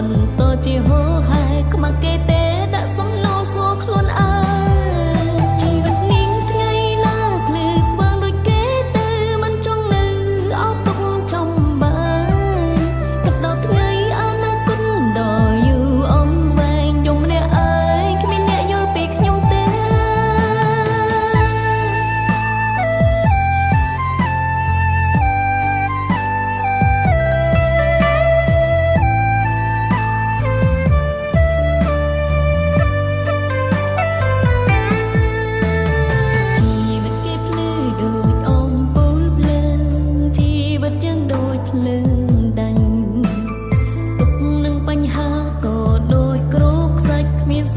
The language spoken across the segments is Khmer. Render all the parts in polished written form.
បន្តជាហូរហែខ្មាស់គេទេដាក់សំណួរសួរខ្លួនអើយជីវិតនាងថ្ងៃណាភ្លឺស្វាងដូចគេទៅមិនចង់នៅអោបទុកចំបាយគិតដល់ថ្ងៃអនាគតដ៏យូរអង្វែងយំម្នាក់អើយគ្មានអ្នកយល់ពីខ្ញុំទេ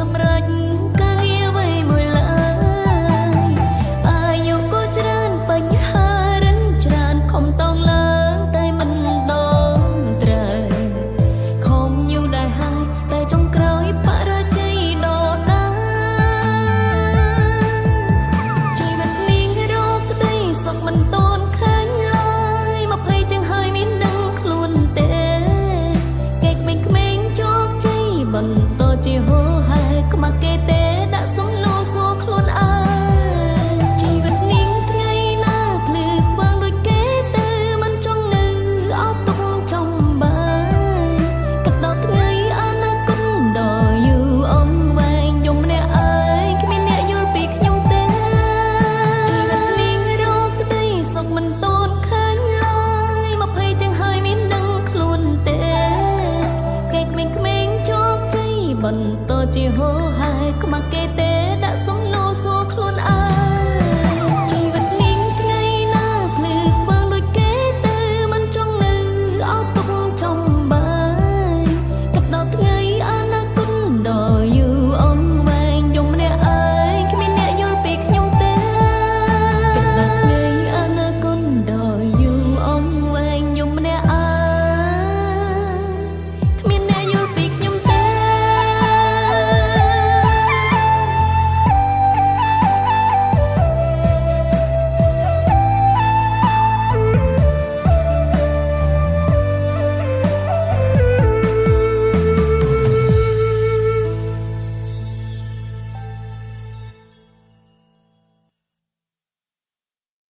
សម្រាប់ការងារអ្វីមួយឡើយអាយុក៏ច្រើនបញ្ហារិនច្រើនខំតងឡើងតែមិនដល់ត្រូវខំយូរដែរហើយតែចុងក្រោយបរាជ័យដល់ដែរជីវិតនាងរកក្តីសុខមិនតន់ឃើញឡើយ20ជាងហើយមានដឹងខ្លួនទេគេក្មេងៗជោគជ័យបន្តជាហូរខ្មាស់គេទេដាក់សំណួរសួរខ្លួនអើយជីវិតនាងថ្ងៃណាភ្លឺស្វាងដូចគេទៅមិនចង់នៅអោបទុកចំបាយគិតដល់ថ្ងៃអនាគតដ៏យូរអង្វែងយំម្នាក់អើយគ្មានអ្នកយល់ពីខ្ញុំទេជីវិតនាងរកក្តីសុខមិនតន់ឃើញឡើយ20ជាងហើយមានដឹងខ្លួនទេគេក្មេងៗជោគជ័យបន្តជាហូរហែខ្មាស់គេទេ